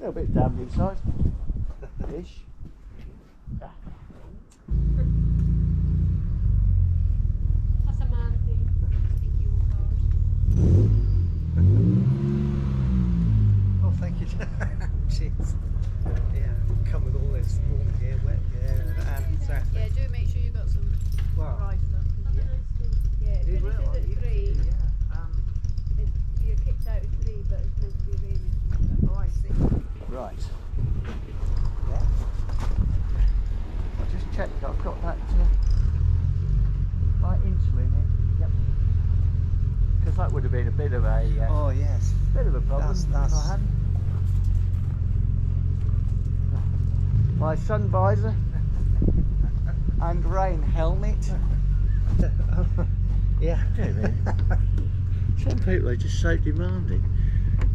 little bit damp inside. Ish. That's a man thing. Sticky old cars. Oh, thank you. Cheers. Yeah, come with all this warm gear, wet gear, and exactly. Yeah, do make sure you've got some Well, dry stuff. yeah. Yeah, it It finishes will, at you 3. yeah. You're kicked out at 3, but it's meant to be raining. Oh, I see. Right. Yeah. I'll just check I've got that right insulin in. Yep. Because that would have been a bit of a Oh, yes. bit of a problem if I hadn't. My sun visor and rain helmet. Yeah. Some people are just so demanding,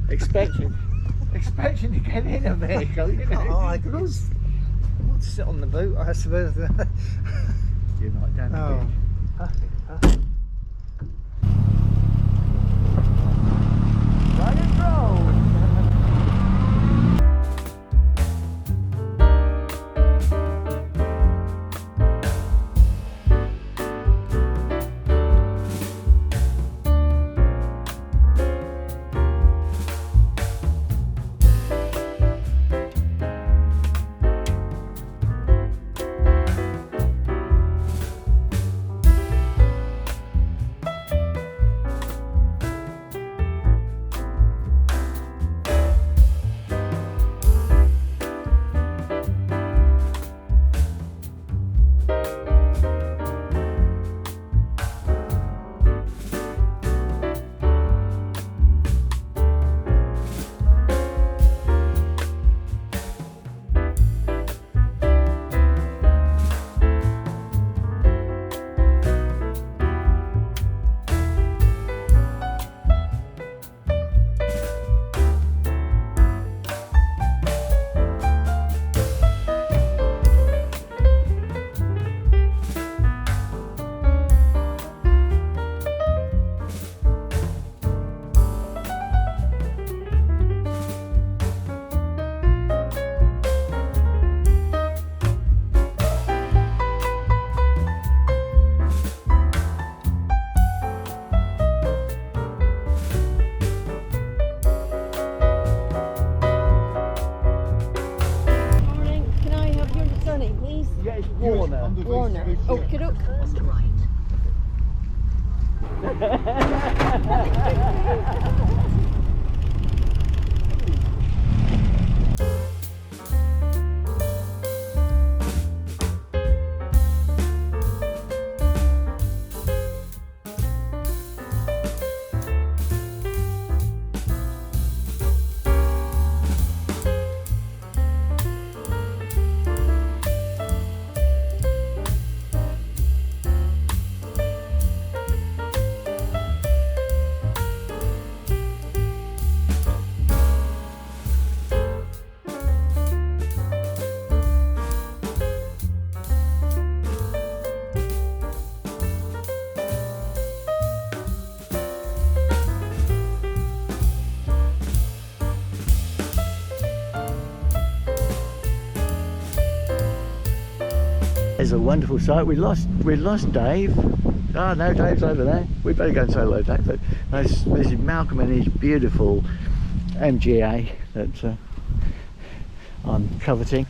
expecting to get in a vehicle. You know? Oh, I could always sit on the boot, I suppose. You're not down the Oh, beach. perfect, perfect. Rock and roll. Warner. Okie doke. It's a wonderful sight. We lost Dave. Oh no, Dave's over there. We better go and say hello, Dave. But this is Malcolm and his beautiful MGA that I'm coveting.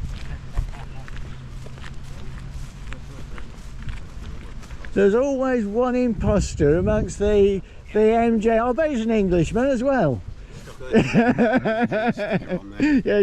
There's always one imposter amongst the MGA. I bet he's an Englishman as well. Yeah.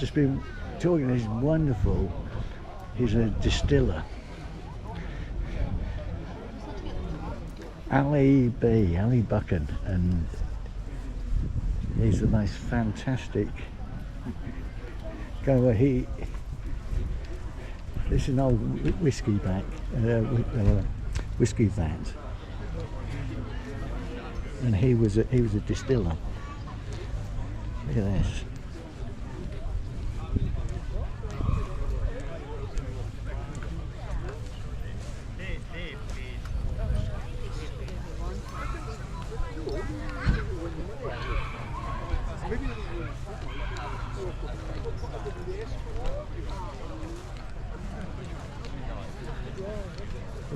just been talking to this wonderful, he's a distiller, Ali Buchan, and he's the most fantastic guy. This is an old whiskey vat, and he was a distiller. Look at this.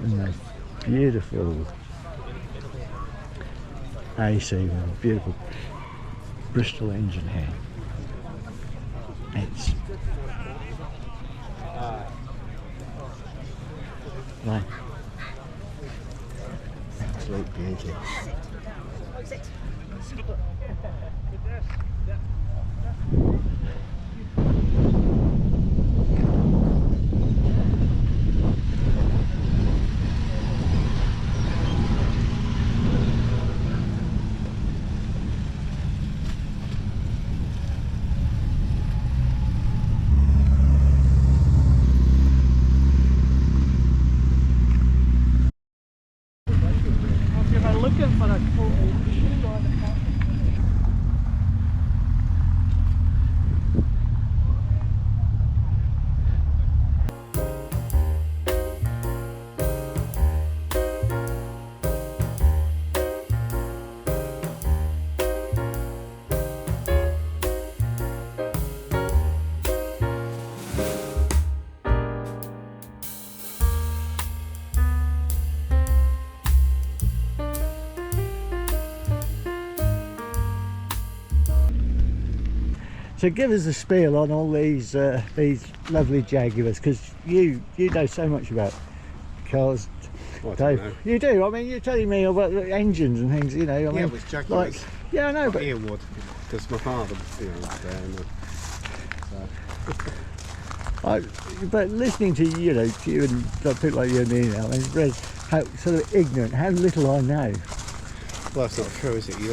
Nice, beautiful AC with a beautiful Bristol engine here. It's like absolute beauty. Looking for a total. So give us a spiel on all these lovely Jaguars, because you know so much about cars. Well, I Dave, don't know. you do. I mean, you're telling me about the engines and things. You know, I mean, Yeah, with Jaguars. like, yeah, I know, but Ian would, because my father, you know, was there. And, but listening to you know to you and people like you and me now, and read how sort of ignorant, how little I know. well, that's not true, is it? You've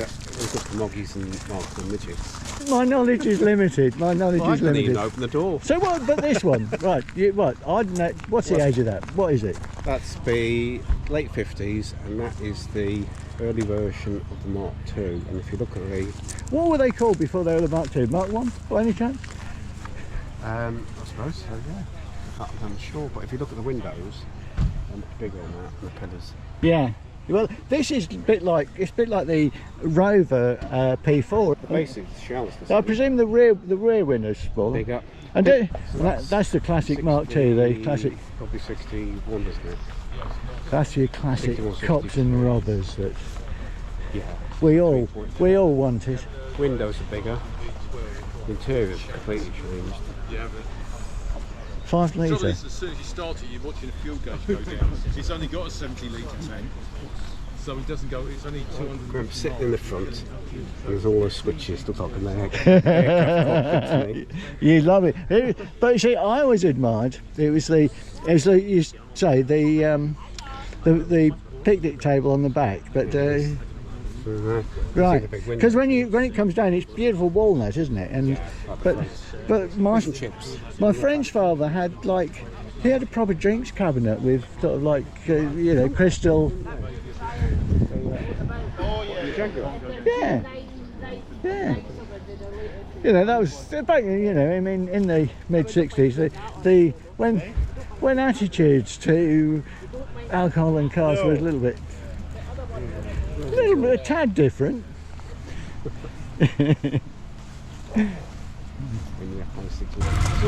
got the moggies and the midgets. My knowledge is limited. My knowledge Well, I is couldn't limited. even open the door. So what? But this one, right? What? I don't know. What's the age of that? What is it? That's the late 50s, and that is the early version of the Mark II. And if you look at the, What were they called before they were the Mark II? Mark One, by any chance? I suppose so, yeah. I'm sure, but if you look at the windows, bigger on that, and the pillars. Yeah. Well, this is a bit like the Rover P4. Basically, the shells. I presume the rear windows smaller. Bigger. And So that's the classic Mark II, the classic. Probably 61, isn't it? That's your classic 61, cops and robbers that Yeah. we all wanted. Windows are bigger. The interior is completely changed. 5 The trouble litre. is, as soon as you start it, you're watching a fuel gauge go down. It's only got a 70-litre tank, so it doesn't go. It's only 200. I'm sitting in the front. There's all those switches to talk in the aircraft cockpit. You love it. But you see, I always admired it was the you say the picnic table on the back, but right, because when it comes down, it's beautiful walnut, isn't it? And but my chips. my friend's father had he had a proper drinks cabinet with sort of crystal. Yeah. You know, that was back. You know, I mean, in the mid-60s, when attitudes to alcohol and cars were a little bit, a tad different. So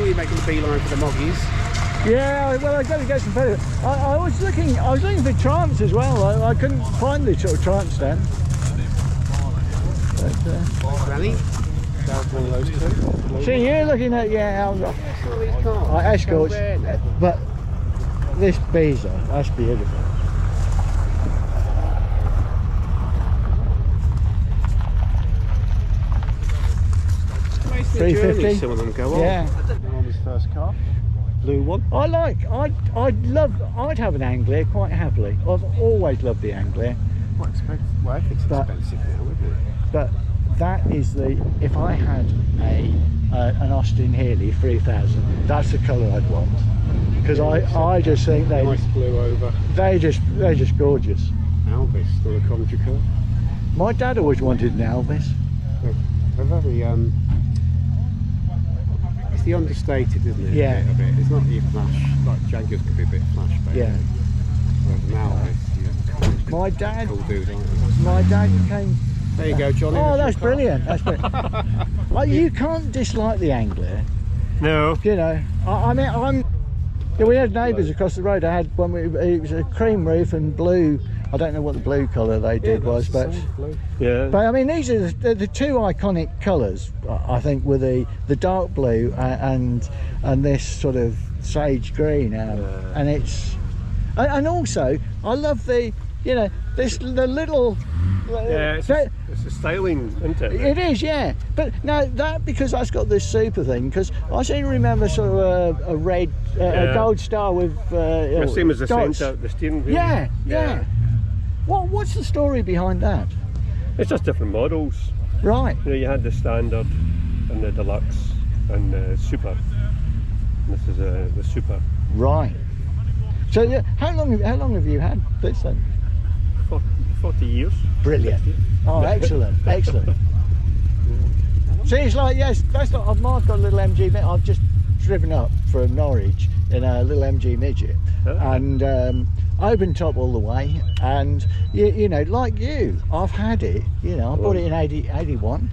you're making the beeline for the moggies. Yeah, well, I got to get some better. I was looking for Triumphs as well. I couldn't find the sort of Triumph stand. But, Granny, that was one of those two. see, you're looking at Escorts, but this Beezer, that's beautiful. journey 350. some of them go on. Yeah. On his first car, blue one. I'd have an Anglia quite happily. I've always loved the Anglia, Quite expensive. Well, I think it's But- expensive now, isn't it? but that is if I had an Austin Healey 3000, that's the colour I'd want, because I just think Nice blue over. they're just gorgeous. Alvis, still a Coventry car. My dad always wanted an Alvis. They're very it's the understated, isn't it? Yeah. A bit. It's not your flash. Like Jaguars could be a bit flash, based. Yeah. Whereas an Alvis, My dad, cool dude, aren't you? my dad came. There you go, Johnny. Oh, there's that's your car. brilliant. That's brilliant. Well, you can't dislike the Anglia. No. You know, we had neighbours across the road. I had one. It was a cream roof and blue. I don't know what the blue colour they did was, but Yeah. I mean these are the two iconic colours. I think were the dark blue and this sort of sage green, and it's and also I love the the little. Yeah, it's a styling, isn't it? It is, yeah. But no, because that's got this super thing. Because I seem to remember sort of a red, a gold star with. Same as the dots. centre, the steering wheel. Yeah. What's the story behind that? It's just different models. Right. You know, you had the standard and the deluxe and the super. And this is the super. Right. So yeah, how long have you had this then? 40 years. Brilliant. Oh, excellent, excellent. See, it's like, yes, that's not. I've got a little MG. I've just driven up from Norwich in a little MG midget, and open top all the way. And you know, like you, I've had it. You know, I bought it in 81,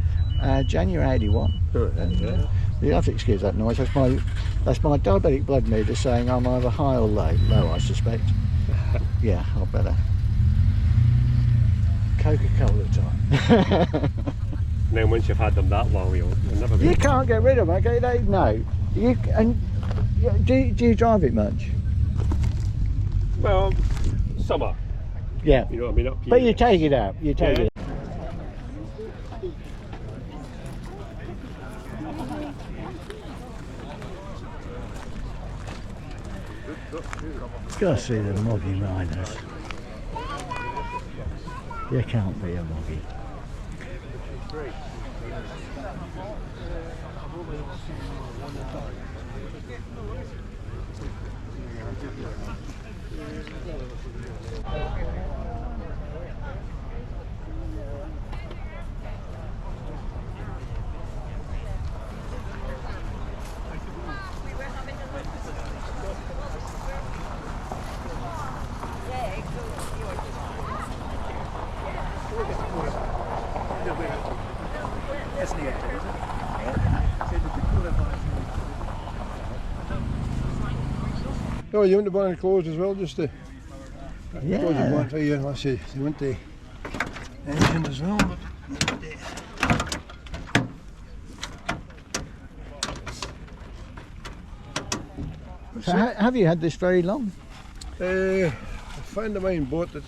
January 81. And, you have to excuse that noise. That's my diabetic blood meter saying I'm either high or low. Low, I suspect. Yeah, I better. Coca-Cola time. And then once you've had them that long, you'll never be. You can't get rid of them, okay? No. Do you drive it much? Well, summer. Yeah. You know what I mean? Up But here. you take it out. You take Yeah. it. Gotta see the moggy riders. You can't be a moggy. Oh, you want to buy any clothes as well, just to clothes you Yeah. want for you. I see you want the engine as well. So have you had this very long? A friend of mine bought it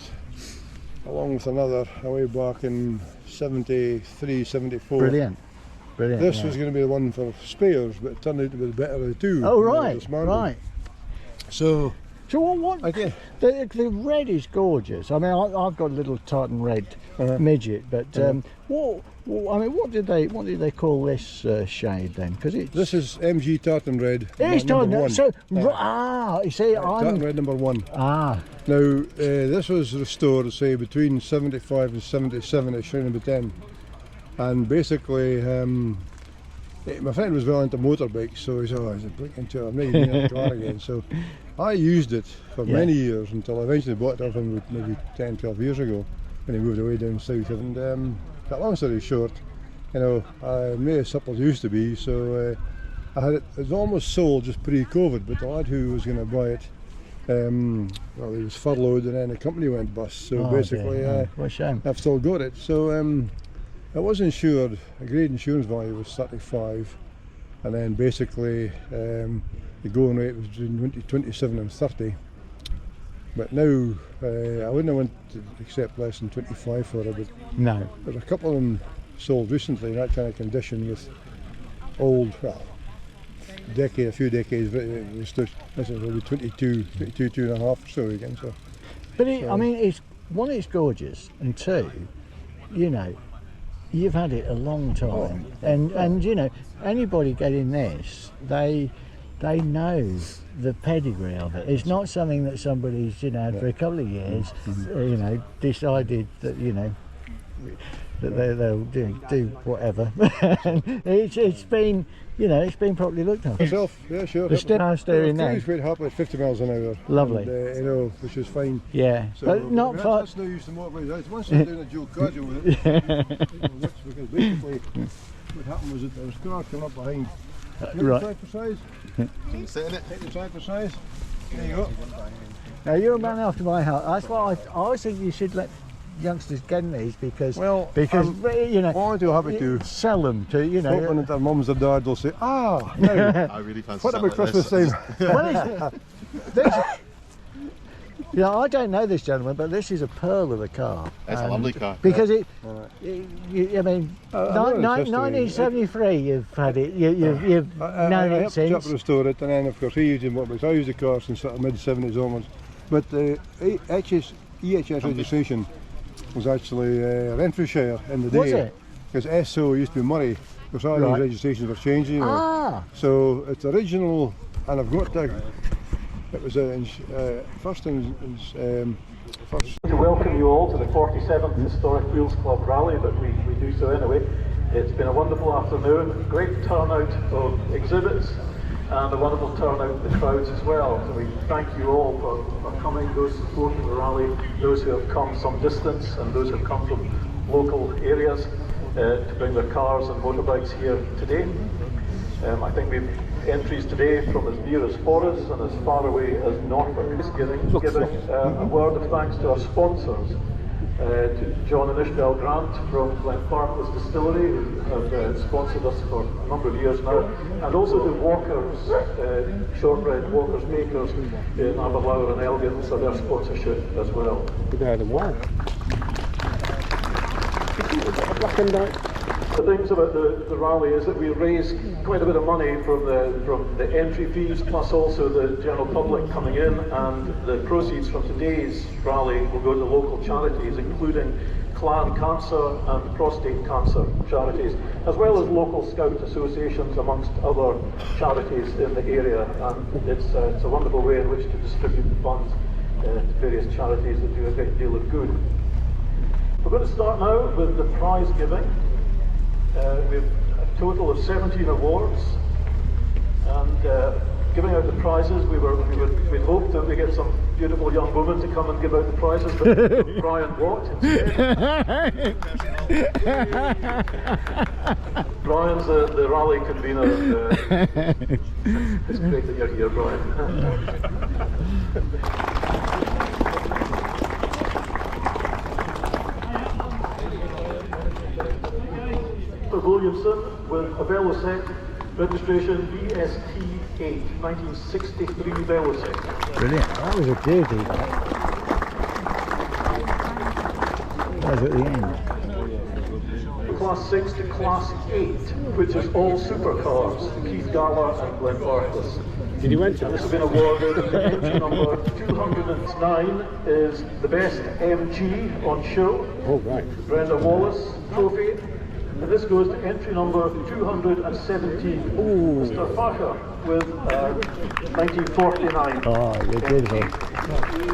along with another way back in 73, 74. Brilliant. Brilliant. This yeah. was going to be the one for spares, but it turned out to be the better of the two. Oh you know, right, dismantled. right. So So what? Okay. The red is gorgeous. I mean, I've got a little tartan red midget, but what did they call this shade then? Because it's this is MG tartan red. it's number tartan. one. So you see, Tartan I'm red number one. ah Now, this was restored, say, between 75 and 77, it's showing about 10. And basically, my friend was well into motorbikes, so he said, oh, he's a break into it, I'm not even in the car again. So I used it for Yeah. many years until I eventually bought it off him maybe 10, 12 years ago when he moved away down south. And that long story short, you know, I made as supple as it used to be, so I had it was almost sold just pre-COVID, but the lad who was going to buy it, well, he was furloughed and then the company went bust. So oh, basically, dear. What a shame. I've still got it. So it was insured. A grade insurance value was 35, and then basically the going rate was between 27 and 30. But now I wouldn't have went to accept less than 25 for it. But No. there's a couple of them sold recently in that kind of condition with old, well, decade, a few decades, but it was still, this is probably 22 and a half or so again. So, But I mean, it's one, it's gorgeous, and two, you know, you've had it a long time, and you know, anybody getting this, they know the pedigree of it. It's not something that somebody's, you know, had for a couple of years, you know, decided that, you know, that they'll do whatever. it's been, you know, it's been properly looked after. myself, yeah, sure. The power steering there. there. It's quite happy at 50 miles an hour. Lovely. And, you know, which is fine. Yeah, So, but not that's, far. that's no use to motorbikes. Once they're doing a dual cardio with it, because basically what happened was that there was a car coming up behind. Right. Try for size. Sit in it. Take the try for size. There you go. Now you're a man after my heart. That's why I always think you should let youngsters get these because you know, I'm too happy to sell them to, you know. open at their mums or dads will say, ah, now, I really fancy what about something like Christmas this. time? Well, you know, I don't know this gentleman, but this is a pearl of a car. It's a lovely car. Because I mean, I know it's 1973 you've had it, you've known I it helped Chap since. restore it, and then of course he used it motorbikes. I used the car since sort of mid-70s onwards. But EHS registration was actually Renfrewshire in the day. Was it? Because SO used to be Murray, because all Right. these registrations were changing. You know. Ah, So it's original, and I've got to. It was first. To welcome you all to the 47th Historic Wheels Club Rally, but we do so anyway. It's been a wonderful afternoon, great turnout of exhibits and a wonderful turnout of the crowds as well. So we thank you all for coming, those supporting the rally, those who have come some distance and those who have come from local areas to bring their cars and motorbikes here today. I think we've entries today from as near as Forres and as far away as Norfolk. Giving a word of thanks to our sponsors, to John and Ishbel Grant from Glenfarclas Distillery, who have sponsored us for a number of years now, and also to Walkers, shortbread Walkers makers in Aberlour and Elgin for their sponsorship as well. The things about the rally is that we raise quite a bit of money from the entry fees, plus also the general public coming in, and the proceeds from today's rally will go to local charities, including Clan Cancer and Prostate Cancer charities, as well as local Scout associations amongst other charities in the area. And it's a wonderful way in which to distribute the funds to various charities that do a great deal of good. We're going to start now with the prize giving. We have a total of 17 awards, and giving out the prizes, we'd hoped that we get some beautiful young women to come and give out the prizes, but Brian Watt instead. Brian's the rally convener. It's great that you're here, Brian. Williamson with a Vellocette, registration VST8, 1963 Vellocette. brilliant. That was a beauty. That was at the end. Class 6 to Class 8, which is all supercars, Keith Gala and Glenfarclas. Did you enter This has been awarded. The entry number 209 is the best MG on show. Oh, right. Brenda Wallace trophy. And this goes to entry number 217. Mr. Farker with 1949. Oh, you're beautiful.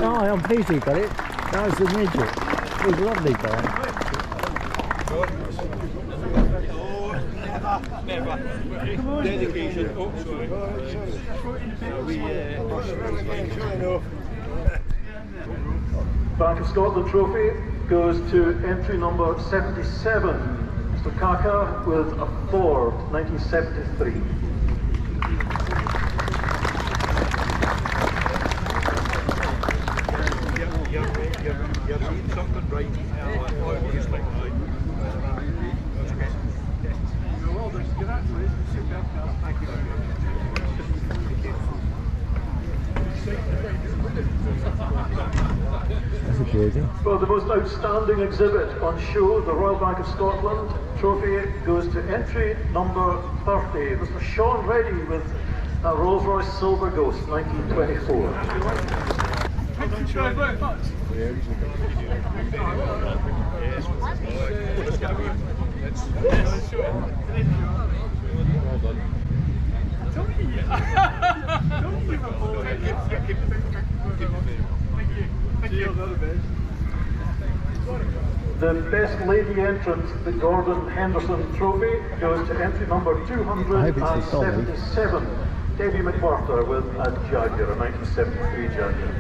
Oh, I'm pleased he got it. That was the midget. It was lovely, Brian. Dedication. Oh, sorry. Bank of Scotland trophy goes to entry number 77. Mr. Kaka with a Ford, 1973. You're reading something right. Just like mine. Well, congratulations. Superb car. Thank you very much. That's a beauty. lady. For the most outstanding exhibit on show, the Royal Bank of Scotland trophy goes to entry number 30, Mr. Sean Reddy with a Rolls-Royce Silver Ghost, 1924. Thank you very much. The best lady entrant, the Gordon Henderson Trophy, goes to entry number 277, Debbie McWhirter with a Jaguar, a 1973 Jaguar.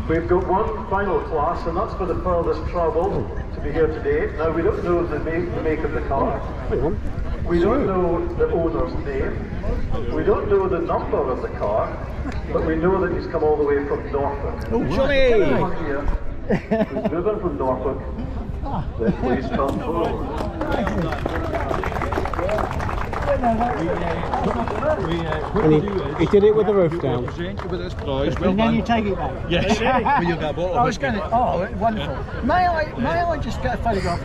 We've got one final class, and that's for the furthest travel to be here today. Now, we don't know the make of the car. We don't know the owner's name. We don't know the number of the car, but we know that he's come all the way from Norfolk. Oh, Johnny! Who's driven from Norfolk, then please come forward. And he did it with the roof down. And then you take it back. Yes. I was going to. Oh, wonderful. May I just get a photograph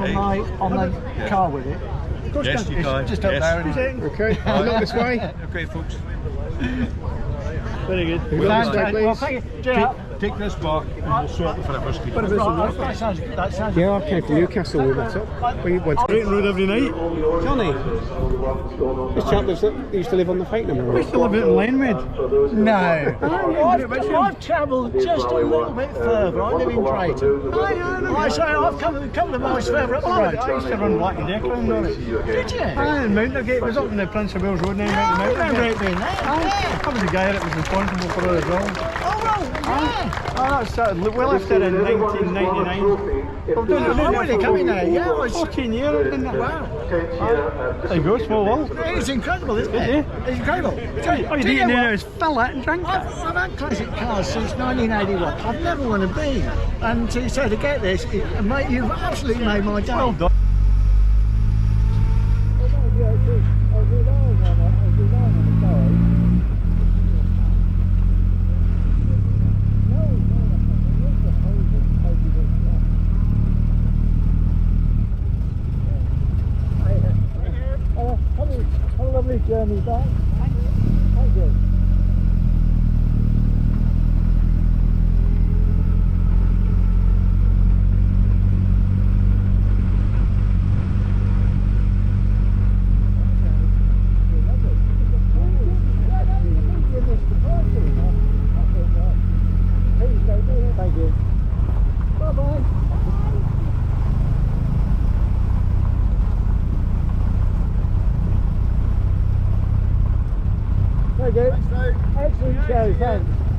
on the car with it? Of course, Yes, you it's can. just up Yes. there, isn't it? Okay, look this way. Okay, folks. Very good. Fantastic. Well, thank you. Cheers. Take this back and we'll sort it for that whiskey. That sounds Yeah, I came from Newcastle with that up. We went to road every night. Johnny, this chap lives up, he used to live on the Fate number. I used to live in Lanewood. No. I've travelled just a little bit further. I live in Drayton. I've come a couple of miles further up the road. I used to run Black and Decker on it. Did you? And Mountain was up in the Prince of Wales Road now. I remember it being there. I was the guy that was responsible for all the drawings. Oh, well, yeah. I started well after in 1999. I'm really coming now, yeah, I was 14 years, didn't I? Wow. There you go, small world. It's incredible, isn't it? It's incredible. All you need now is fill that and drink it. I've had classic cars since 1981. I've never wanted to be. And so to get this, mate, you've absolutely made my day. Well done. Have a lovely journey back. Thank you. Thank you. Thank you. Bye-bye. Thank you. Excellent show, thanks.